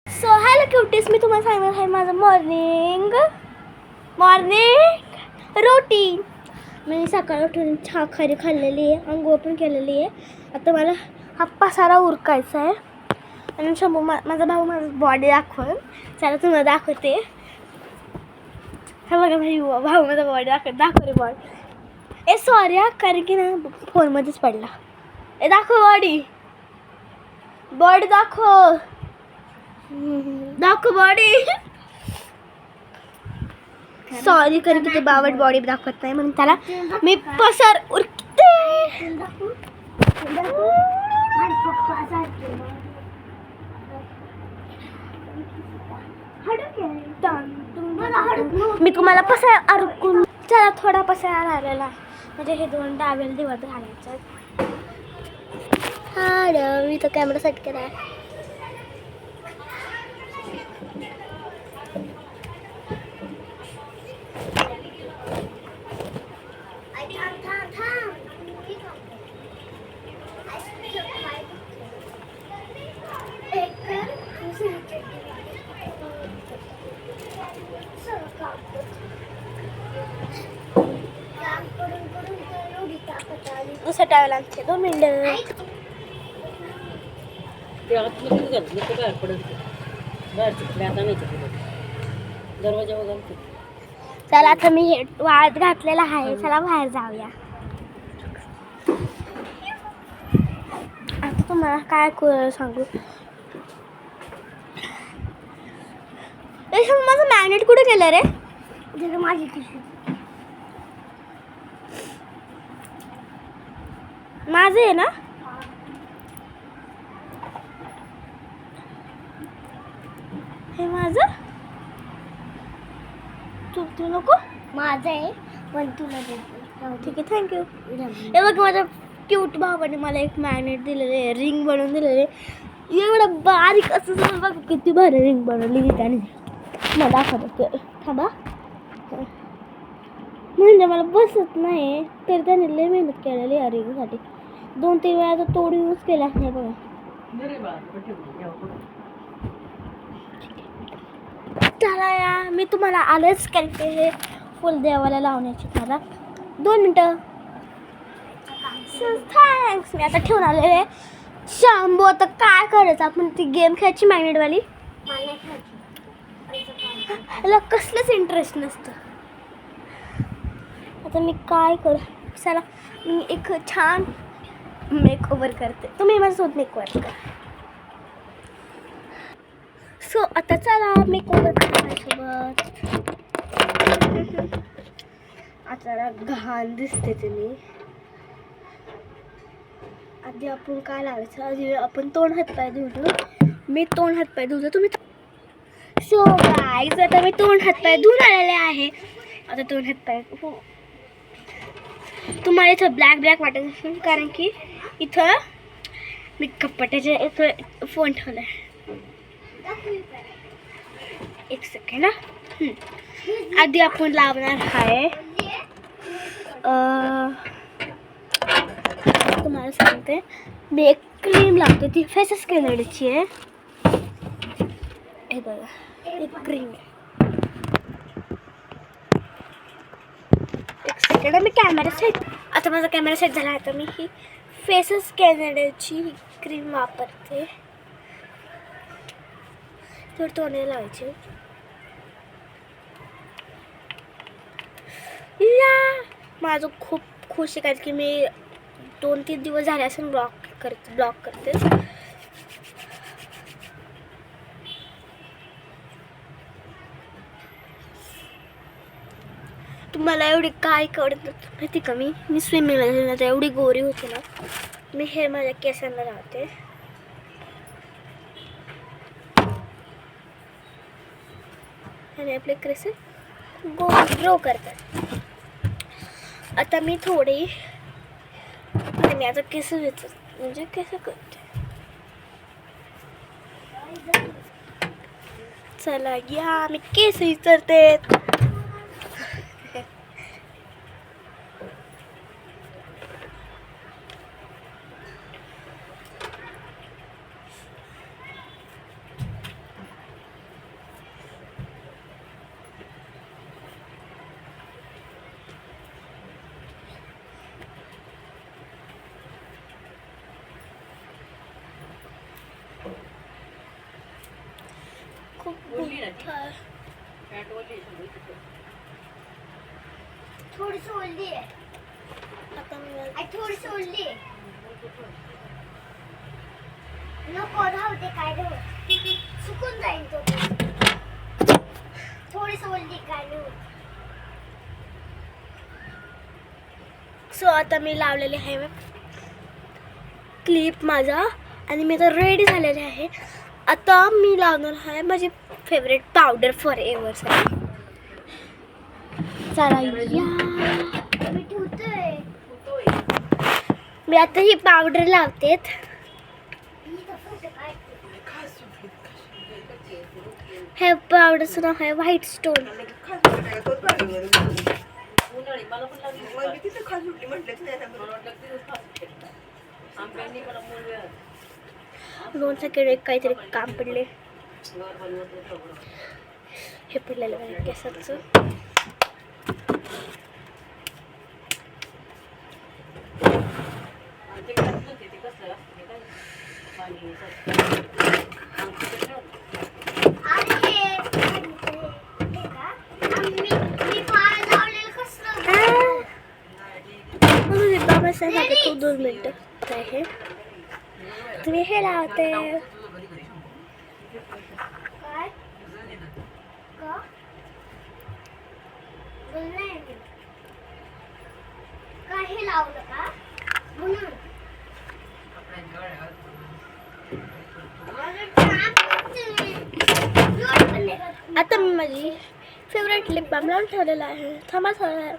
So hello cuties, मी तुम्हाला सांगणार आहे माझं मॉर्निंग रुटीन. मी सकाळी उठून चहा खाल्लेली आहे, अंघोळ पण केलेली आहे. आता मला हा पसारा उरकायचा आहे आणि शंभू माझा भाऊ माझं बॉडी दाखवून चला तुम्हाला दाखवते. हा बघा भाऊ माझा बॉडी दाखव रे बॉडी. ए सॉरी हा, कारण की ना फोनमध्येच पडला. ए दाखव बॉडी दाखव बॉडी. सॉरी कारण की ते बावट बॉडी दाखवत नाही म्हणून त्याला मी पसार उरकते. मी तुम्हाला पसार अडकून चला थोडा पसारा राहिलेला म्हणजे हे 2 टावेल दिवस घालायचं. हा मी तो कॅमेरा सेट केला आहे. दुसरा टावेल आणते 2 मिनिटं. चला आता मी हे वाळत घातलेला आहे, चला बाहेर जाऊया. आता तुम्हाला काय सांगू. माझं मॅग्नेट कुठे केलं रे? माझी माझं आहे ना. हे माझं तू नको. माझं आहे पण तुला देते. ठीक आहे, थँक्यू. हे बघ माझ्या क्यूट भावाने मला एक मॅग्नेट दिलेलं आहे, रिंग बनवून दिलेलं आहे. एवढं बारीक असं बघ किती भारी रिंग बनवली त्याने. मला दाखवते थांबा. म्हणजे मला बसत नाही तर त्याने लय मेहनत केलेली या रिंगसाठी. 2-3 वेळा तर तोडून यूज केला नाही बघा. चला या मी तुम्हाला आलेच करते हे फुल देवाला लावण्याची. मला 2 मिनटं. थँक्स. मी आता ठेवून आलेले. शंभू आता काय करायचं आपण? ती गेम खेळायची मॅग्नेटवाली. मला कसलंच इंटरेस्ट नसतं. आता मी काय करू. चला मी एक छान मेकओव्हर करते. तुम्ही माझ्यासोबत मेकओव्हर करा. सो आता चला मेकओव्हर करा माझ्यासोबत. आता घाण दिसते तुम्ही. आधी आपण काय लावायचं, आधी आपण तोंड हातपाय धुवलो. मी तोंड हातपाय धुवलं. तुम्ही सो गाईज आता मी तोंड हातपाय धुवून आलेले आहे. आता तोंड हातपाय तुम्हाला इथं ब्लॅक वाटत असेल कारण की इथं मी कपाटाच्या इथं फोन ठेवला आहे. एक सेकंड हा. आधी आपण लावणार आहे तुम्हाला सांगते मी एक क्रीम लावते. ती फेसेस कॅनडाची आहे. हे बघा एक क्रीम आहे. एक सेकंड मी कॅमेरा सेट. आता माझा कॅमेरा सेट झाला आहे. तर मी ही फेसेस कॅनडाची क्रीम वापरते. तर तोंडाला लावायचे. माझं खूप खुश आहे कारण की मी 2-3 दिवस झाले असून ब्लॉग करते. तुम्हाला एवढी काय कळत माहिती का. मी स्विमिंगला तर एवढी गोरी होती ना. मी हे माझ्या केसांना लावते. आणि आपले केस ग्रो करतात. आता मी थोडी मी आता केस म्हणजे केस करते. चला या मी केस विचारते. खूप मोठा आहे. थोडी सोडली आहे आता मी थोडी सोडली आहे. नको राहू दे काय नाही सुकून जाईल तो. थोडी सोडली काय नाही. सो आता मी लावलेले आहे क्लिप माझा आणि मी आता रेडी झालेले आहे. आता मी लावणार आहे माझी फेवरेट पावडर फॉर एव्हर साठी. चला मी आता ही पावडर लावते. हे पावडरचं नाव आहे व्हाईट स्टोन. दोन सेकंड एक काहीतरी काम पडले. हे पडलेलं आहे केसाचं. खूप 2 मिनिटं आहे. तुम्ही हे लावते काय लावलं का म्हणून आता मी माझी फेवरेट लिप बाम लावून ठेवलेला आहे. थांबा थोडा